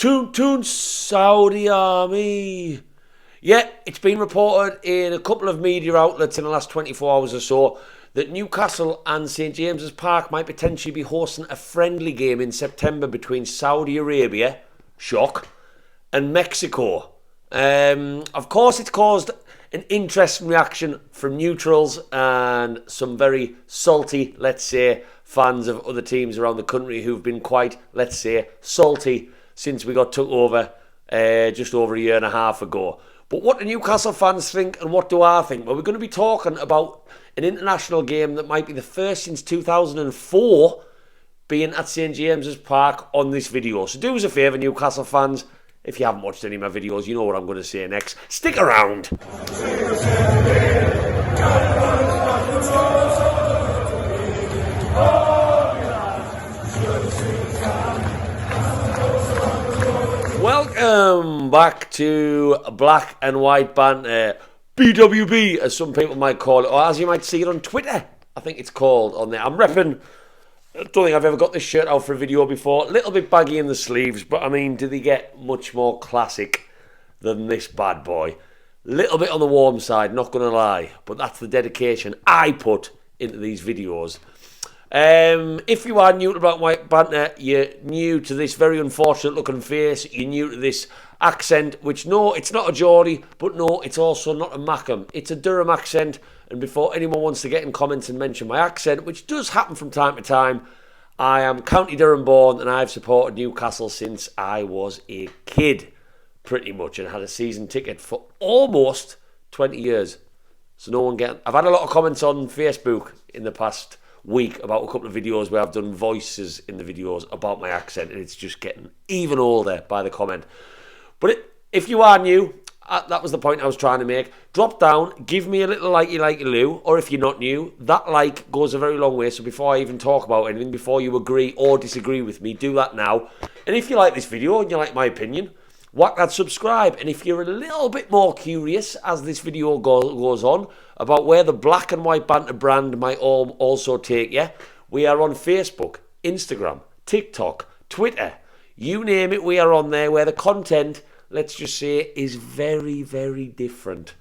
Toon Saudi Army. Yeah, it's been reported in a couple of media outlets in the last 24 hours or so that Newcastle and St. James's Park might potentially be hosting a friendly game in September between Saudi Arabia, shock, and Mexico. Of course, it's caused an interesting reaction from neutrals and some very salty, let's say, fans of other teams around the country who've been quite, let's say, salty since we got took over just over a year and a half ago. But what do Newcastle fans think and what do I think? Well, we're going to be talking about an international game that might be the first since 2004 being at St. James's Park on this video. So do us a favour, Newcastle fans. If you haven't watched any of my videos, you know what I'm going to say next. Stick around. Welcome back to Black and White Banter, BWB as some people might call it, or as you might see it on Twitter, I think it's called on there. I'm repping, I don't think I've ever got this shirt out for a video before, a little bit baggy in the sleeves, but I mean, do they get much more classic than this bad boy? Little bit on the warm side, not going to lie, but that's the dedication I put into these videos. If you are new to Black and White Banter, you're new to this very unfortunate looking face, you're new to this accent, which no, it's not a Geordie, but no, it's also not a Mackem. It's a Durham accent, and before anyone wants to get in comments and mention my accent, which does happen from time to time, I am County Durham born, and I've supported Newcastle since I was a kid, pretty much, and had a season ticket for almost 20 years. So no one get... I've had a lot of comments on Facebook in the past week about a couple of videos where I've done voices in the videos about my accent, and it's just getting even older by the comment. But if you are new, that was the point I was trying to make. Drop down, give me a little likey Lou, or if you're not new, that like goes a very long way. So before I even talk about anything, before you agree or disagree with me, do that now. And if you like this video and you like my opinion, whack that subscribe. And if you're a little bit more curious as this video goes on about where the Black and White Banter brand might also take you, we are on Facebook, Instagram, TikTok, Twitter, you name it, we are on there, where the content, let's just say, is very, very different.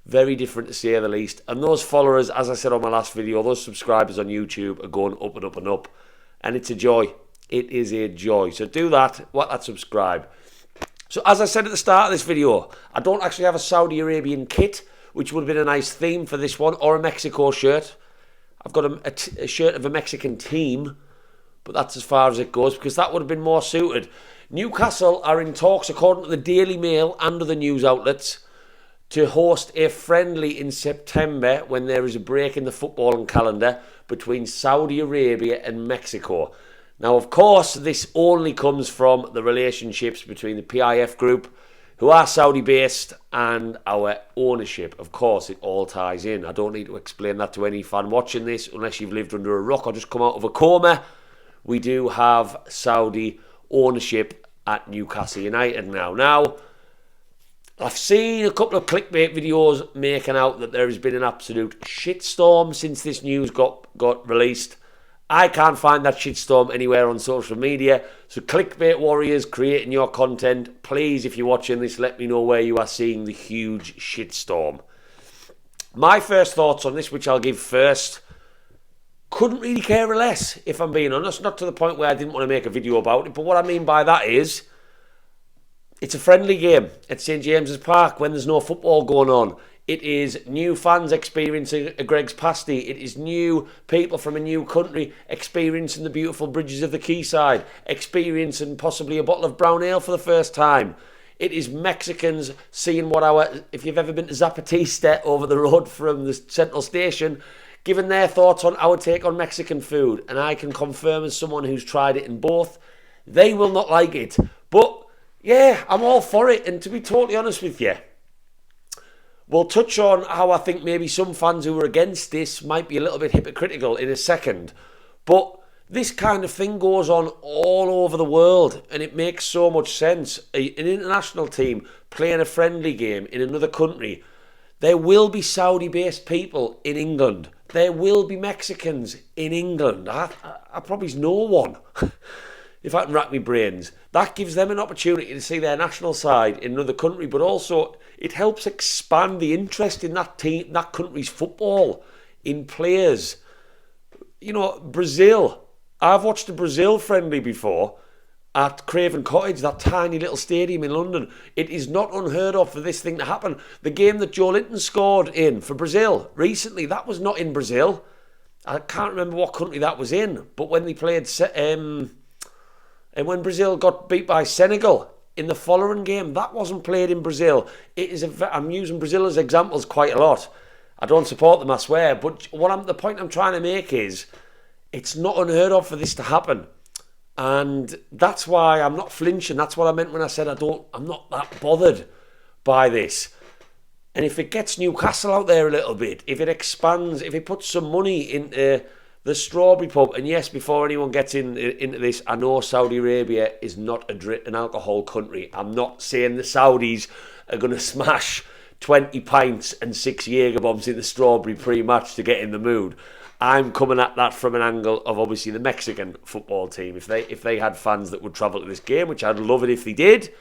Very different to say the least. And those followers, as I said on my last video, those subscribers on YouTube are going up and up and up. And it's a joy. It is a joy. So do that, whack that subscribe. So as I said at the start of this video, I don't actually have a Saudi Arabian kit, which would have been a nice theme for this one, or a Mexico shirt. I've got a shirt of a Mexican team, but that's as far as it goes, because that would have been more suited. Newcastle are in talks, according to the Daily Mail and other news outlets, to host a friendly in September when there is a break in the footballing calendar between Saudi Arabia and Mexico. Now, of course, this only comes from the relationships between the PIF group, who are Saudi-based, and our ownership. Of course, it all ties in. I don't need to explain that to any fan watching this, unless you've lived under a rock or just come out of a coma. We do have Saudi ownership at Newcastle United now. Now, I've seen a couple of clickbait videos making out that there has been an absolute shitstorm since this news got released. I can't find that shitstorm anywhere on social media. So clickbait warriors creating your content, please, if you're watching this, let me know where you are seeing the huge shitstorm. My first thoughts on this, which I'll give first, couldn't really care less, if I'm being honest. Not to the point where I didn't want to make a video about it, but what I mean by that is, it's a friendly game at St. James's Park when there's no football going on. It is new fans experiencing a Greg's pasty. It is new people from a new country experiencing the beautiful bridges of the quayside, experiencing possibly a bottle of brown ale for the first time. It is Mexicans seeing if you've ever been to Zapatista over the road from the Central Station, giving their thoughts on our take on Mexican food. And I can confirm, as someone who's tried it in both, they will not like it. But yeah, I'm all for it. And to be totally honest with you, we'll touch on how I think maybe some fans who are against this might be a little bit hypocritical in a second. But this kind of thing goes on all over the world, and it makes so much sense. An international team playing a friendly game in another country. There will be Saudi-based people in England. There will be Mexicans in England. I probably know one. if I can rack my brains, that gives them an opportunity to see their national side in another country, but also it helps expand the interest in that team, that country's football, in players. You know, Brazil. I've watched a Brazil friendly before at Craven Cottage, that tiny little stadium in London. It is not unheard of for this thing to happen. The game that Joe Linton scored in for Brazil recently, that was not in Brazil. I can't remember what country that was in, but when they played, and when Brazil got beat by Senegal in the following game, that wasn't played in Brazil. I'm using Brazil as examples quite a lot. I don't support them, I swear, but the point I'm trying to make is, it's not unheard of for this to happen. And that's why I'm not flinching. That's what I meant when I said I'm not that bothered by this. And if it gets Newcastle out there a little bit, if it expands, if it puts some money into the Strawberry Pub, and yes, before anyone gets into this, I know Saudi Arabia is not an alcohol country. I'm not saying the Saudis are going to smash 20 pints and 6 Jaeger bombs in the Strawberry pre-match to get in the mood. I'm coming at that from an angle of obviously the Mexican football team. If they had fans that would travel to this game, which I'd love it if they did.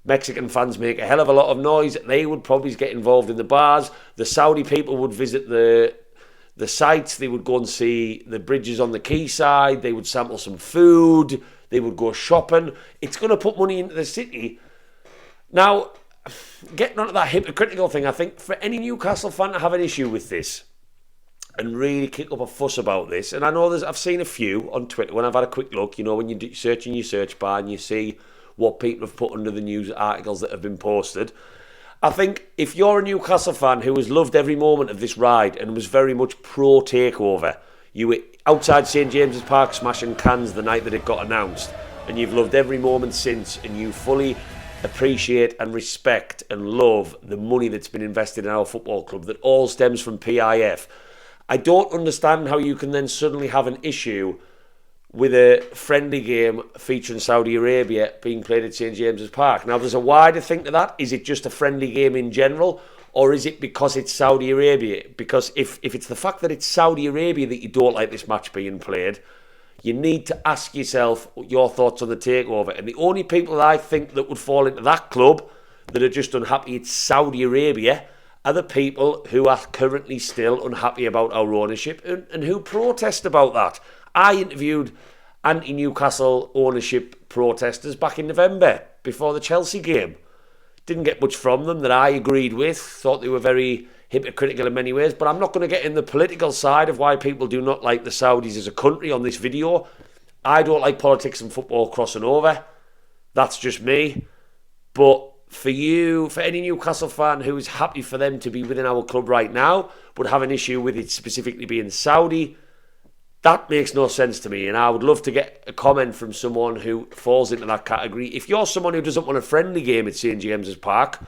Mexican fans make a hell of a lot of noise. They would probably get involved in the bars. The Saudi people would visit the sites. They would go and see the bridges on the quayside. They would sample some food. They would go shopping. It's going to put money into the city. Now, getting onto that hypocritical thing, I think for any Newcastle fan to have an issue with this and really kick up a fuss about this, and I know I've seen a few on Twitter when I've had a quick look, you know, when you search in your search bar and you see what people have put under the news articles that have been posted. I think if you're a Newcastle fan who has loved every moment of this ride and was very much pro takeover, you were outside St. James's Park smashing cans the night that it got announced, and you've loved every moment since, and you fully appreciate and respect and love the money that's been invested in our football club that all stems from PIF. I don't understand how you can then suddenly have an issue with a friendly game featuring Saudi Arabia being played at St. James's Park. Now, there's a wider thing to that. Is it just a friendly game in general, or is it because it's Saudi Arabia? Because if it's the fact that it's Saudi Arabia that you don't like this match being played, you need to ask yourself your thoughts on the takeover. And the only people that I think that would fall into that club that are just unhappy it's Saudi Arabia are the people who are currently still unhappy about our ownership and who protest about that. I interviewed anti-Newcastle ownership protesters back in November before the Chelsea game. Didn't get much from them that I agreed with. Thought they were very hypocritical in many ways. But I'm not going to get in the political side of why people do not like the Saudis as a country on this video. I don't like politics and football crossing over. That's just me. But for any Newcastle fan who is happy for them to be within our club right now, but have an issue with it specifically being Saudi, that makes no sense to me. And I would love to get a comment from someone who falls into that category. If you're someone who doesn't want a friendly game at St. James's Park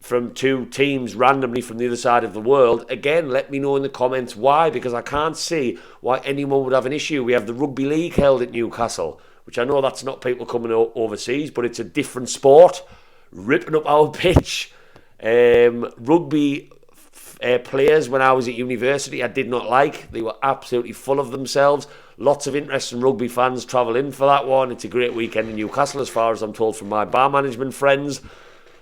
from two teams randomly from the other side of the world, again, let me know in the comments why, because I can't see why anyone would have an issue. We have the rugby league held at Newcastle, which I know that's not people coming overseas, but it's a different sport. Ripping up our pitch. Rugby players when I was at university I did not like. They were absolutely full of themselves. Lots of interesting rugby fans travel in for that one. It's a great weekend in Newcastle as far as I'm told from my bar management friends.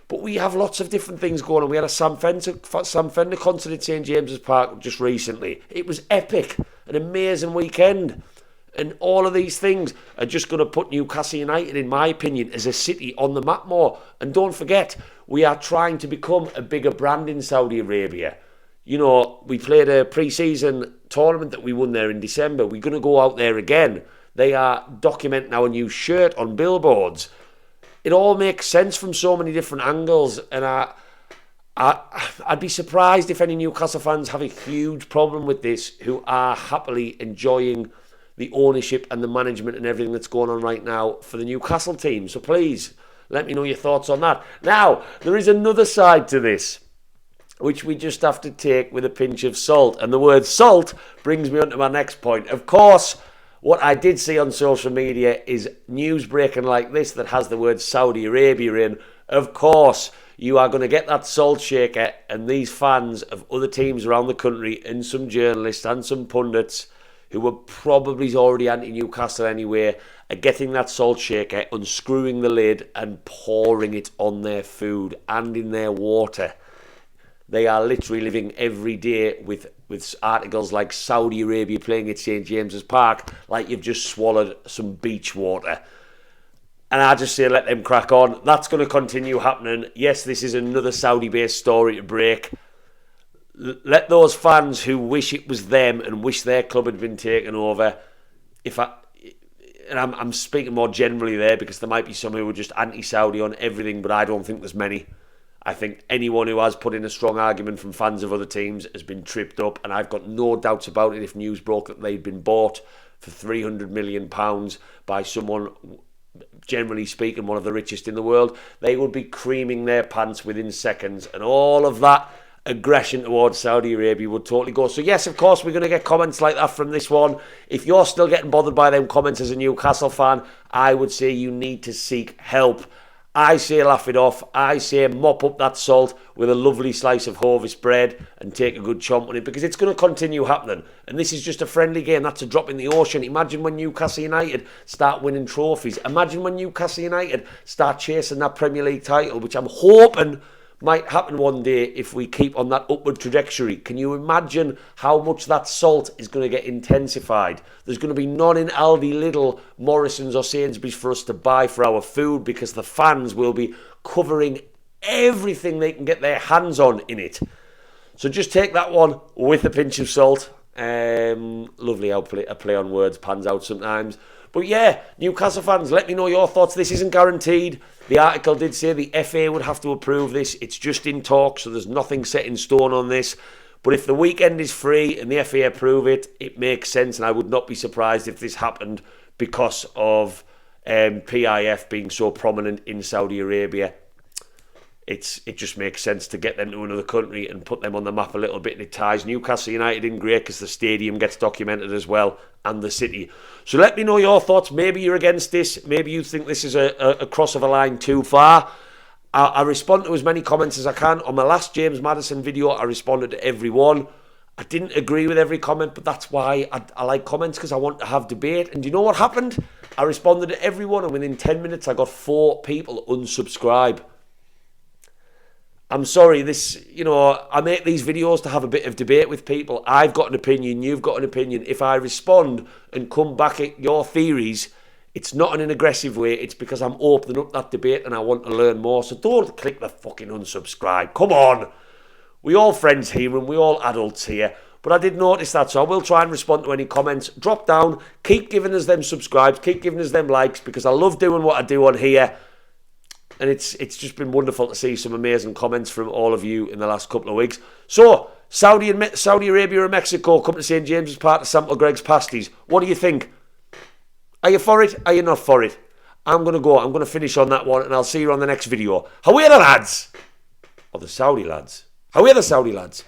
But we have lots of different things going on. We had a Sam Fender concert at St. James's Park just recently. It was epic. An amazing weekend. And all of these things are just going to put Newcastle United, in my opinion, as a city on the map more. And don't forget, we are trying to become a bigger brand in Saudi Arabia. You know, we played a pre-season tournament that we won there in December. We're going to go out there again. They are documenting our new shirt on billboards. It all makes sense from so many different angles. And I'd be surprised if any Newcastle fans have a huge problem with this who are happily enjoying the ownership and the management and everything that's going on right now for the Newcastle team. So please, let me know your thoughts on that. Now, there is another side to this, which we just have to take with a pinch of salt. And the word salt brings me on to my next point. Of course, what I did see on social media is news breaking like this that has the word Saudi Arabia in. Of course, you are going to get that salt shaker, and these fans of other teams around the country and some journalists and some pundits who were probably already anti-Newcastle anyway, are getting that salt shaker, unscrewing the lid and pouring it on their food and in their water. They are literally living every day with articles like Saudi Arabia playing at St. James's Park like you've just swallowed some beach water. And I just say let them crack on. That's going to continue happening. Yes, this is another Saudi-based story to break. Let those fans who wish it was them and wish their club had been taken over, I'm speaking more generally there because there might be some who are just anti-Saudi on everything, but I don't think there's many. I think anyone who has put in a strong argument from fans of other teams has been tripped up, and I've got no doubts about it. If news broke that they'd been bought for £300 million by someone, generally speaking, one of the richest in the world, they would be creaming their pants within seconds, and all of that aggression towards Saudi Arabia would totally go. So yes, of course, we're going to get comments like that from this one. If you're still getting bothered by them comments as a Newcastle fan, I would say you need to seek help. I say laugh it off. I say mop up that salt with a lovely slice of Hovis bread and take a good chomp on it, because it's going to continue happening. And this is just a friendly game. That's a drop in the ocean. Imagine when Newcastle United start winning trophies. Imagine when Newcastle United start chasing that Premier League title, which I'm hoping might happen one day if we keep on that upward trajectory. Can you imagine how much that salt is going to get intensified? There's going to be none in Aldi, Lidl, Morrison's or Sainsbury's for us to buy for our food, because the fans will be covering everything they can get their hands on in it. So just take that one with a pinch of salt. Lovely how a play on words pans out sometimes. But yeah, Newcastle fans, let me know your thoughts. This isn't guaranteed. The article did say the FA would have to approve this. It's just in talk, so there's nothing set in stone on this. But if the weekend is free and the FA approve it, it makes sense, and I would not be surprised if this happened because of PIF being so prominent in Saudi Arabia. It just makes sense to get them to another country and put them on the map a little bit, and it ties Newcastle United in great because the stadium gets documented as well, and the city. So let me know your thoughts. Maybe you're against this. Maybe you think this is a cross of a line too far. I respond to as many comments as I can. On my last James Maddison video, I responded to every one. I didn't agree with every comment, but that's why I like comments, because I want to have debate. And do you know what happened? I responded to everyone, and within 10 minutes, I got 4 people unsubscribe. I'm sorry, I make these videos to have a bit of debate with people. I've got an opinion, you've got an opinion. If I respond and come back at your theories, it's not in an aggressive way. It's because I'm opening up that debate and I want to learn more. So don't click the fucking unsubscribe. Come on. We all friends here and we all adults here. But I did notice that, so I will try and respond to any comments. Drop down, keep giving us them subscribes, keep giving us them likes, because I love doing what I do on here. And it's just been wonderful to see some amazing comments from all of you in the last couple of weeks. So, Saudi Arabia and Mexico come to St. James's Park to sample Greg's pasties. What do you think? Are you for it? Are you not for it? I'm going to go. I'm going to finish on that one, and I'll see you on the next video. How are the lads? Or the Saudi lads? How are the Saudi lads?